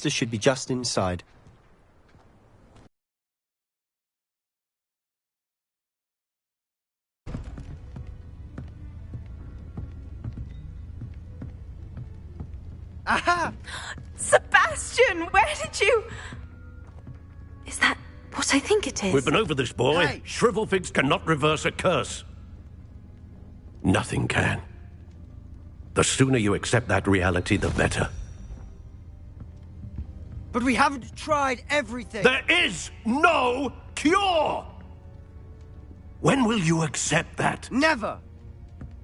This should be just inside. Aha! Sebastian, where did you... Is that what I think it is? We've been over this, boy. Hey. Shrivelfigs cannot reverse a curse. Nothing can. The sooner you accept that reality, the better. But we haven't tried everything. There is no cure! When will you accept that? Never.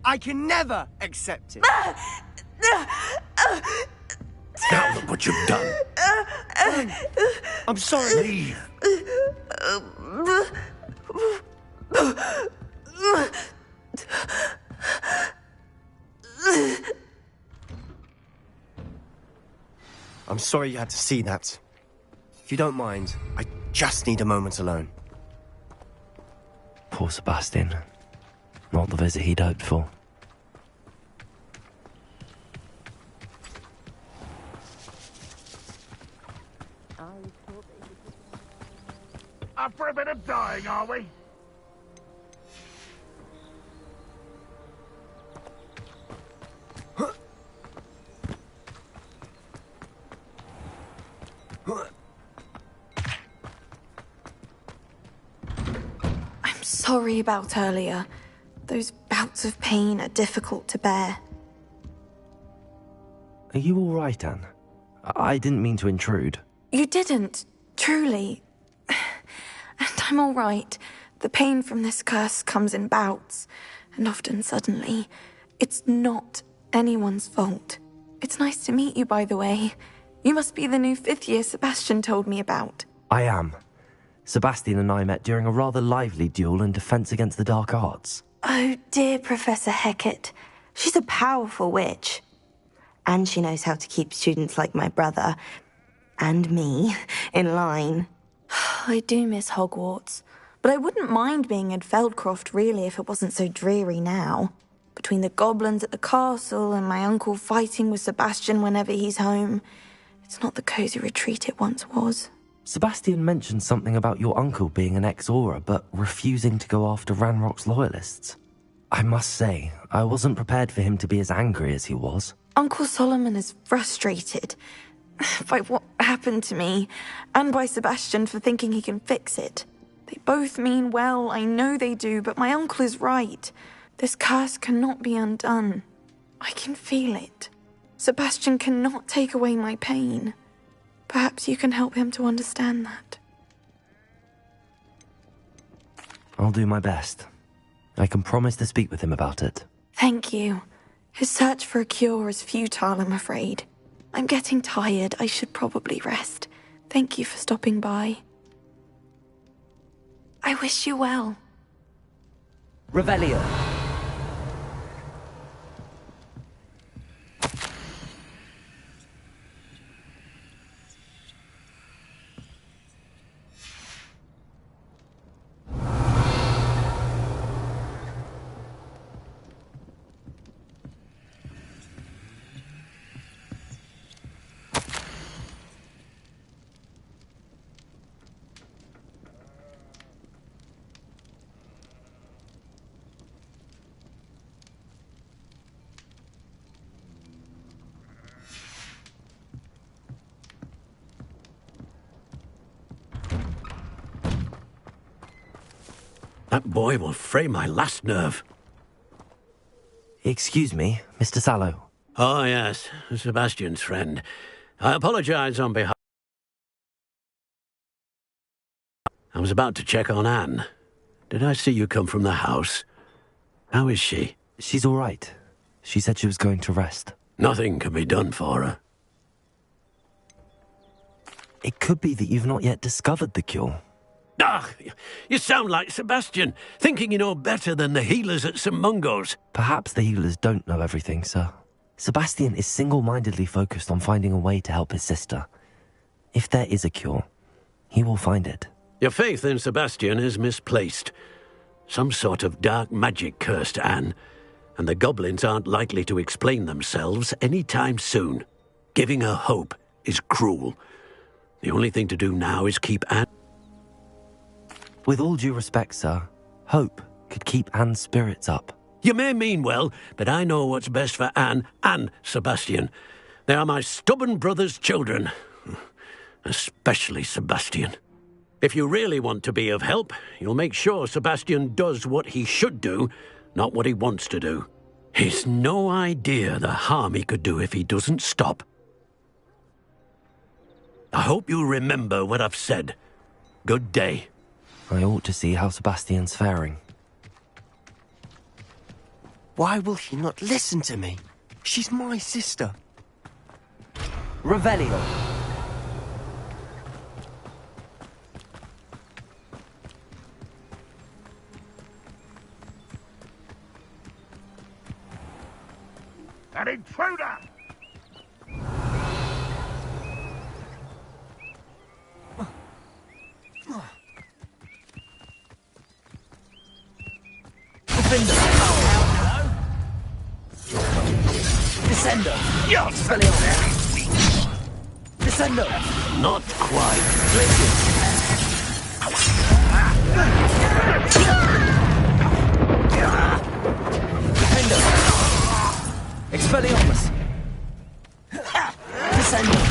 I can never accept it. Now look what you've done. I'm sorry. Leave. I'm sorry you had to see that. If you don't mind, I just need a moment alone. Poor Sebastian. Not the visit he'd hoped for. Up for a bit of dying, are we? I'm sorry about earlier. Those bouts of pain are difficult to bear. Are you all right, Anne? I didn't mean to intrude. You didn't, truly. And I'm all right. The pain from this curse comes in bouts, and often suddenly. It's not anyone's fault. It's nice to meet you, by the way. You must be the new fifth year Sebastian told me about. I am. Sebastian and I met during a rather lively duel in Defense Against the Dark Arts. Oh, dear Professor Hecat. She's a powerful witch. And she knows how to keep students like my brother, and me, in line. I do miss Hogwarts, but I wouldn't mind being in Feldcroft, really, if it wasn't so dreary now. Between the goblins at the castle and my uncle fighting with Sebastian whenever he's home, it's not the cosy retreat it once was. Sebastian mentioned something about your uncle being an ex-Auror, but refusing to go after Ranrock's loyalists. I must say, I wasn't prepared for him to be as angry as he was. Uncle Solomon is frustrated by what happened to me, and by Sebastian for thinking he can fix it. They both mean well, I know they do, but my uncle is right. This curse cannot be undone. I can feel it. Sebastian cannot take away my pain. Perhaps you can help him to understand that. I'll do my best. I can promise to speak with him about it. Thank you. His search for a cure is futile, I'm afraid. I'm getting tired. I should probably rest. Thank you for stopping by. I wish you well. Revelio. That boy will fray my last nerve. Excuse me, Mr. Sallow. Oh, yes, Sebastian's friend. I apologize on behalf... I was about to check on Anne. Did I see you come from the house? How is she? She's all right. She said she was going to rest. Nothing can be done for her. It could be that you've not yet discovered the cure. Ah, you sound like Sebastian, thinking you know better than the healers at St. Mungo's. Perhaps the healers don't know everything, sir. Sebastian is single-mindedly focused on finding a way to help his sister. If there is a cure, he will find it. Your faith in Sebastian is misplaced. Some sort of dark magic cursed Anne, and the goblins aren't likely to explain themselves any time soon. Giving her hope is cruel. The only thing to do now is keep Anne... With all due respect, sir, hope could keep Anne's spirits up. You may mean well, but I know what's best for Anne and Sebastian. They are my stubborn brother's children. Especially Sebastian. If you really want to be of help, you'll make sure Sebastian does what he should do, not what he wants to do. He's no idea the harm he could do if he doesn't stop. I hope you remember what I've said. Good day. I ought to see how Sebastian's faring. Why will he not listen to me? She's my sister. Revelio. An intruder! Defender. Descender. Yes! Descender. Not quite. Defender. Expelliarmus. Descender.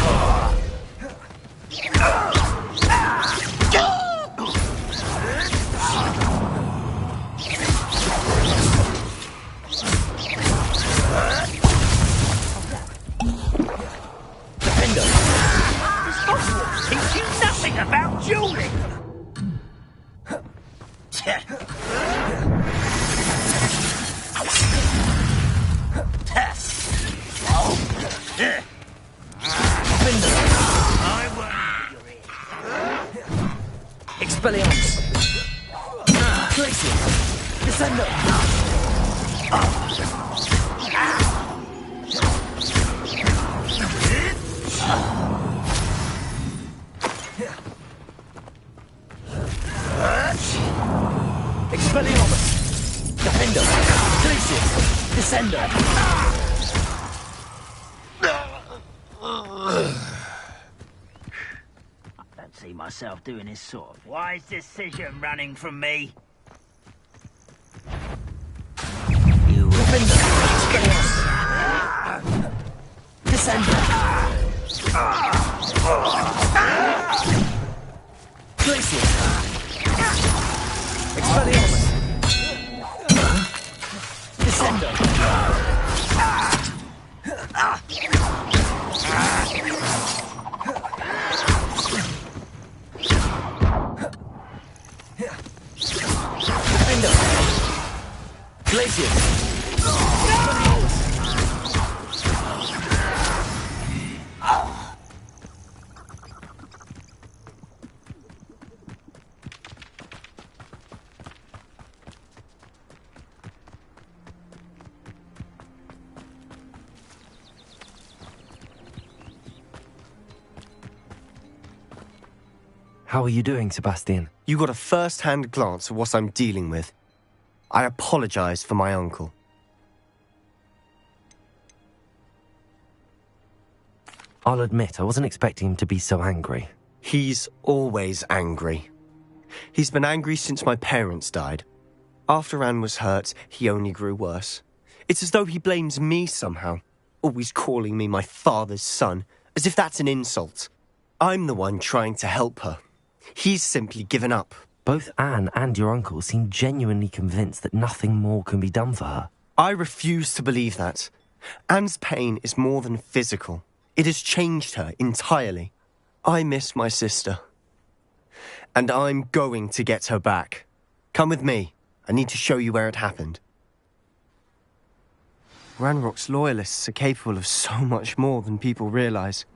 Teach you nothing about dueling! Expelliarmus. Glacius. Descender. Expelliarmus. Defender. Glacius. Descender. I don't see myself doing this sort of wise decision running from me. You Defender. Descender. Glacius. Expelliarmus. Descender. Defender. Glacius. How are you doing, Sebastian? You got a first-hand glance at what I'm dealing with. I apologize for my uncle. I'll admit, I wasn't expecting him to be so angry. He's always angry. He's been angry since my parents died. After Anne was hurt, he only grew worse. It's as though he blames me somehow, always calling me my father's son, as if that's an insult. I'm the one trying to help her. He's simply given up. Both Anne and your uncle seem genuinely convinced that nothing more can be done for her. I refuse to believe that. Anne's pain is more than physical. It has changed her entirely. I miss my sister. And I'm going to get her back. Come with me. I need to show you where it happened. Ranrock's loyalists are capable of so much more than people realize.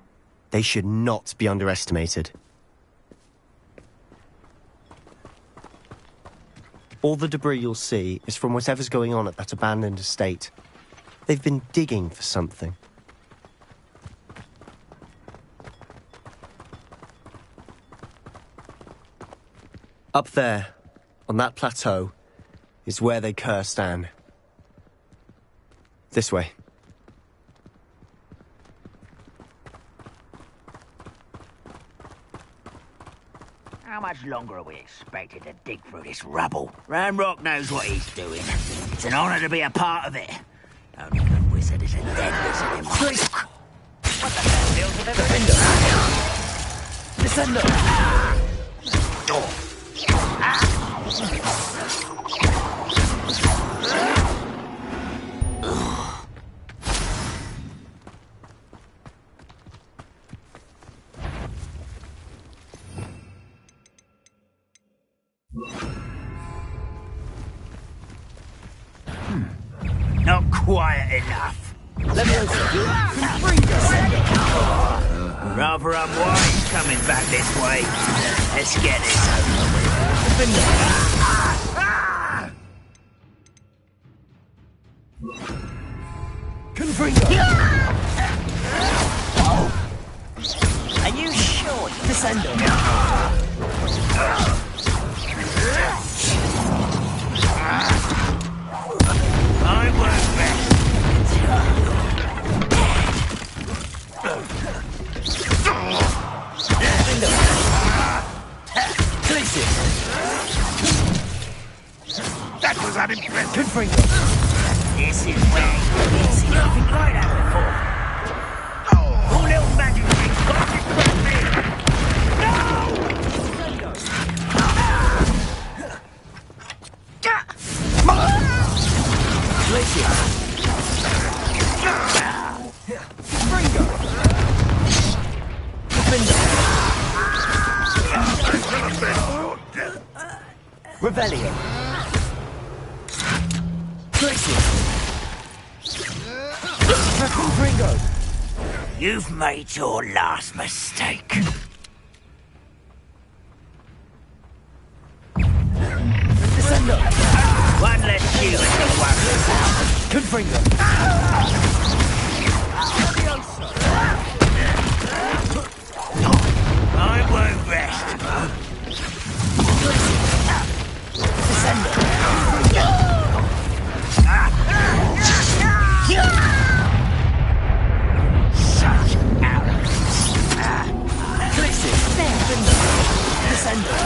They should not be underestimated. All the debris you'll see is from whatever's going on at that abandoned estate. They've been digging for something. Up there, on that plateau, is where they cursed Anne. This way. How much longer are we expected to dig through this rubble? Ranrock knows what he's doing. It's an honor to be a part of it. Only good wizard is a dead wizard in my book. What the hell deals with everything? Not quiet enough. Rather unwise coming back this way. Let's get this over with. Are you sure? Descendo. I work best. That was unimpressive. This is where you've seen nothing like that before. All little magic tricks got to distract me. Revelio. Ringo. You've made your last mistake. Descendo. One less shield to worry about. Confringo. I won't rest. Descendo. Such arrogance. Descendo.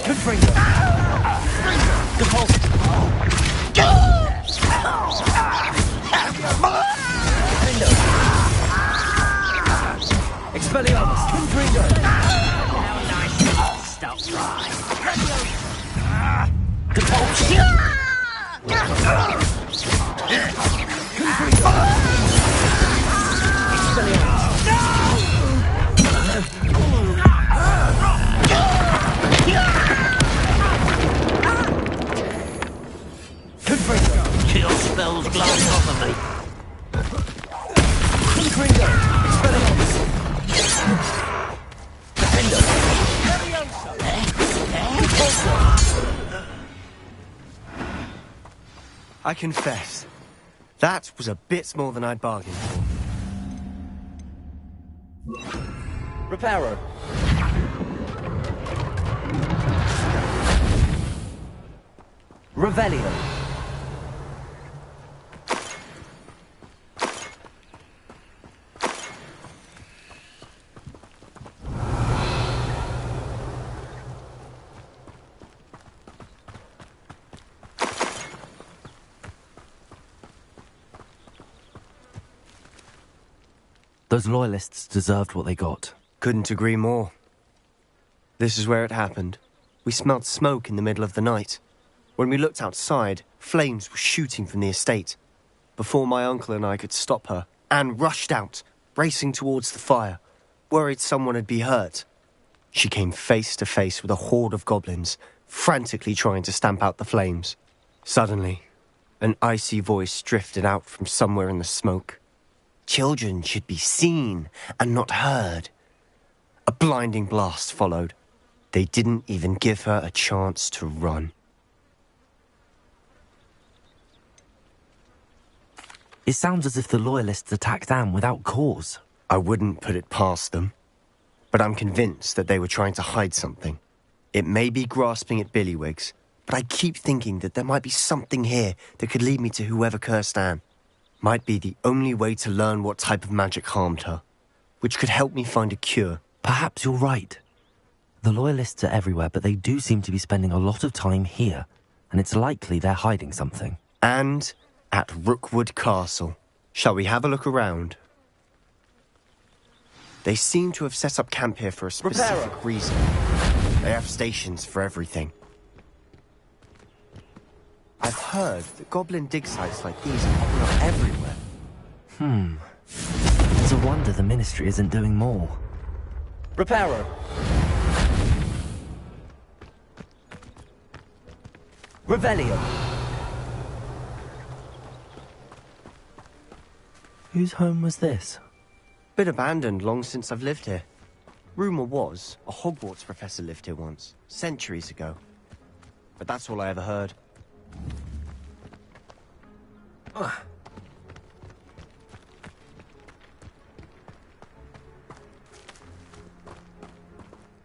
Confringo. Default. Expelliarmus. Confringo. How nice stop right. Default. Kill spells glide off of me. Confringo. Expelliarmus. Defendo. I confess, that was a bit more than I'd bargained for. Reparo. Revelio. Those loyalists deserved what they got. Couldn't agree more. This is where it happened. We smelled smoke in the middle of the night. When we looked outside, flames were shooting from the estate. Before my uncle and I could stop her, Anne rushed out, racing towards the fire, worried someone had been hurt. She came face to face with a horde of goblins, frantically trying to stamp out the flames. Suddenly, an icy voice drifted out from somewhere in the smoke. Children should be seen and not heard. A blinding blast followed. They didn't even give her a chance to run. It sounds as if the loyalists attacked Anne without cause. I wouldn't put it past them, but I'm convinced that they were trying to hide something. It may be grasping at Billywigs, but I keep thinking that there might be something here that could lead me to whoever cursed Anne. Might be the only way to learn what type of magic harmed her, which could help me find a cure. Perhaps you're right. The Loyalists are everywhere, but they do seem to be spending a lot of time here, and it's likely they're hiding something. And at Rookwood Castle. Shall we have a look around? They seem to have set up camp here for a specific reason. They have stations for everything. I've heard that goblin dig sites like these are popping up everywhere. It's a wonder the Ministry isn't doing more. Reparo. Revelio. Whose home was this? Been abandoned long since I've lived here. Rumour was, a Hogwarts professor lived here once, centuries ago. But that's all I ever heard.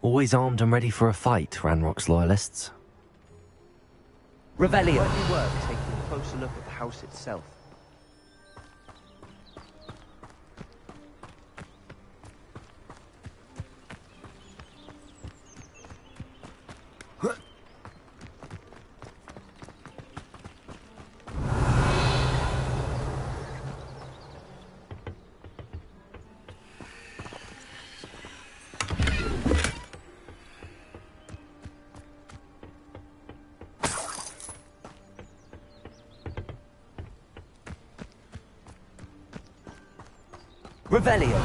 Always armed and ready for a fight, Ranrock's Loyalists. Revelio. Might be worth taking a closer look at the house itself. Revelio.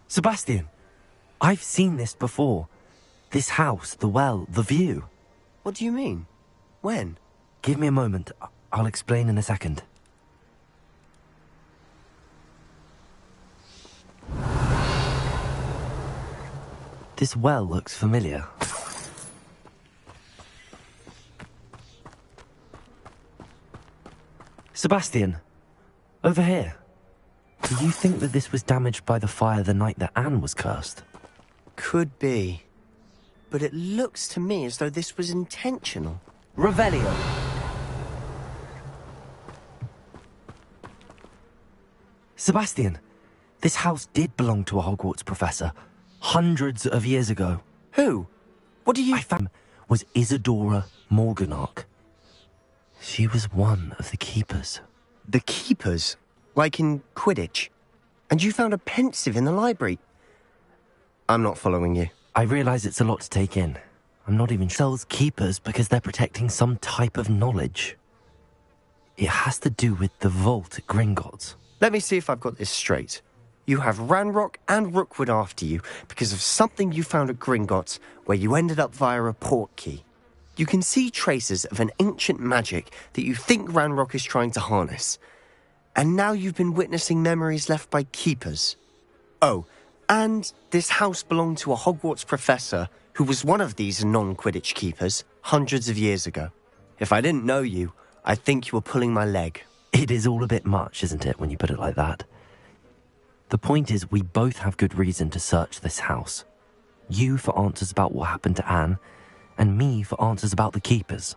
Sebastian, I've seen this before. This house, the well, the view. What do you mean? When? Give me a moment. I'll explain in a second. This well looks familiar. Sebastian, over here. Do you think that this was damaged by the fire the night that Anne was cursed? Could be. But it looks to me as though this was intentional. Revelio. Sebastian, this house did belong to a Hogwarts professor, hundreds of years ago. Who? What do you... I found was Isadora Morganach. She was one of the keepers. The keepers? Like in Quidditch? And you found a pensive in the library? I'm not following you. I realize it's a lot to take in. I'm not even sure. Sells keepers because they're protecting some type of knowledge. It has to do with the vault at Gringotts. Let me see if I've got this straight. You have Ranrock and Rookwood after you because of something you found at Gringotts where you ended up via a portkey. You can see traces of an ancient magic that you think Ranrock is trying to harness. And now you've been witnessing memories left by keepers. Oh, and this house belonged to a Hogwarts professor who was one of these non-Quidditch keepers hundreds of years ago. If I didn't know you, I'd think you were pulling my leg. It is all a bit much, isn't it, when you put it like that? The point is, we both have good reason to search this house. You for answers about what happened to Anne, and me for answers about the keepers.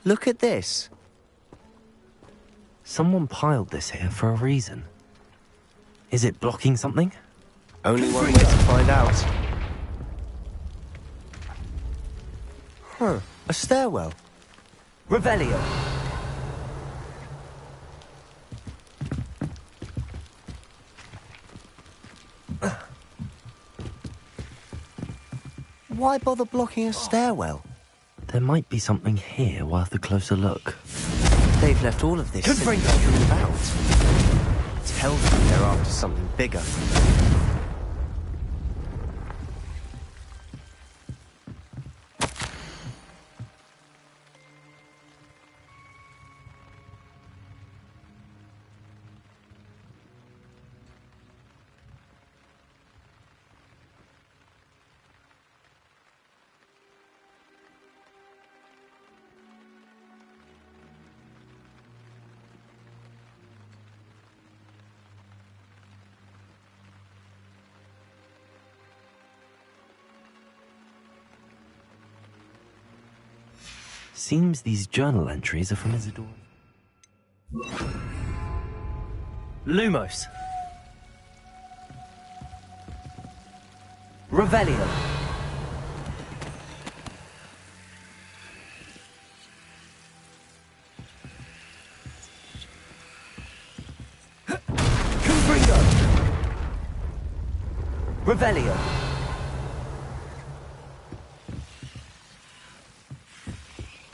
Look at this. Someone piled this here for a reason. Is it blocking something? Only one way to find out. Huh, a stairwell. Revelio. Why bother blocking a stairwell? There might be something here worth a closer look. They've left all of this Confringo. sitting about. Tells me they're after something bigger. Seems these journal entries are from Isidore. Lumos. Revelio. Confringo. Revelio.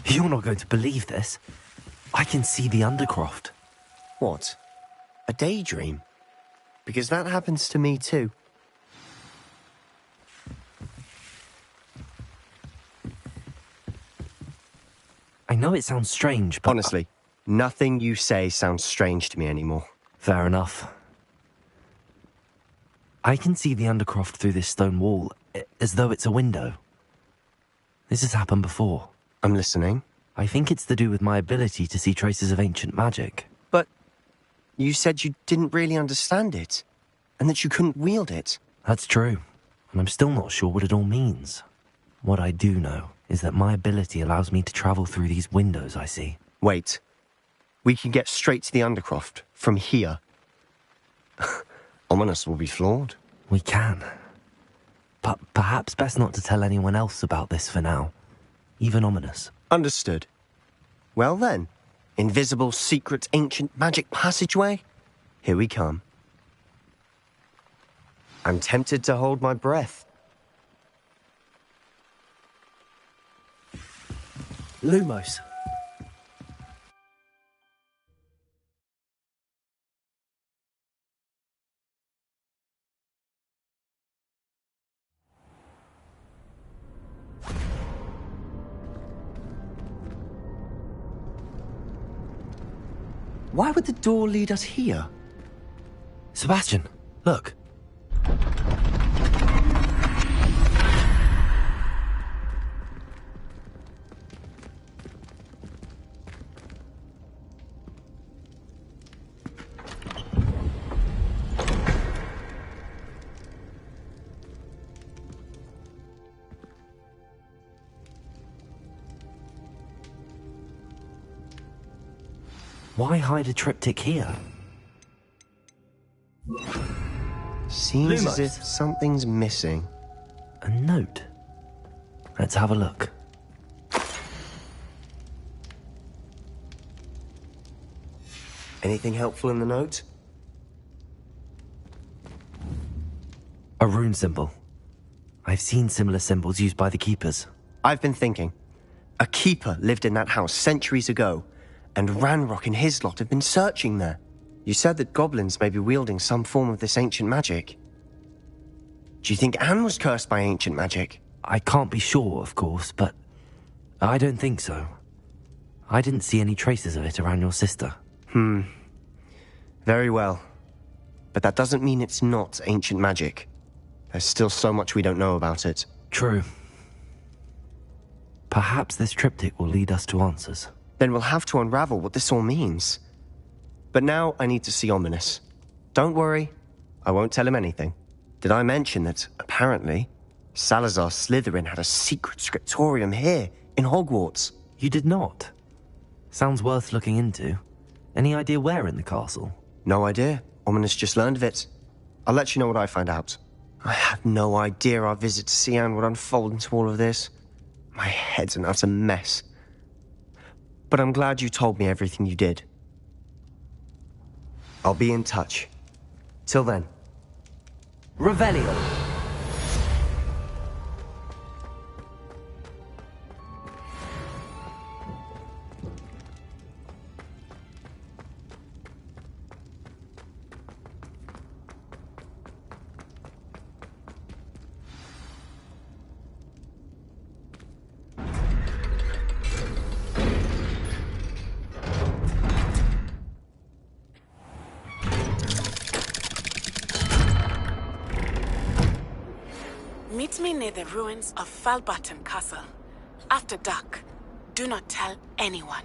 You're not going to believe this. I can see the Undercroft. What? A daydream? Because that happens to me too. I know it sounds strange, but... Honestly, nothing you say sounds strange to me anymore. Fair enough. I can see the Undercroft through this stone wall, as though it's a window. This has happened before. I'm listening. I think it's to do with my ability to see traces of ancient magic. But you said you didn't really understand it, and that you couldn't wield it. That's true, and I'm still not sure what it all means. What I do know is that my ability allows me to travel through these windows I see. Wait. We can get straight to the Undercroft from here. Ominous will be floored. We can. But perhaps best not to tell anyone else about this for now. Even Ominous. Understood. Well then, invisible, secret, ancient magic passageway? Here we come. I'm tempted to hold my breath. Lumos. Why would the door lead us here? Sebastian, look. Why hide a triptych here? Seems Lumos. as if something's missing. A note. Let's have a look. Anything helpful in the note? A rune symbol. I've seen similar symbols used by the Keepers. I've been thinking. A keeper lived in that house centuries ago, and Ranrock and his lot have been searching there. You said that goblins may be wielding some form of this ancient magic. Do you think Anne was cursed by ancient magic? I can't be sure, of course, but I don't think so. I didn't see any traces of it around your sister. Very well. But that doesn't mean it's not ancient magic. There's still so much we don't know about it. True. Perhaps this triptych will lead us to answers. Then we'll have to unravel what this all means. But now I need to see Ominous. Don't worry, I won't tell him anything. Did I mention that, apparently, Salazar Slytherin had a secret scriptorium here, in Hogwarts? You did not? Sounds worth looking into. Any idea where in the castle? No idea. Ominous just learned of it. I'll let you know what I find out. I had no idea our visit to Cian would unfold into all of this. My head's an utter mess. But I'm glad you told me everything you did. I'll be in touch. Till then. Revelio. Meet me near the ruins of Falbarton Castle. After dark. Do not tell anyone.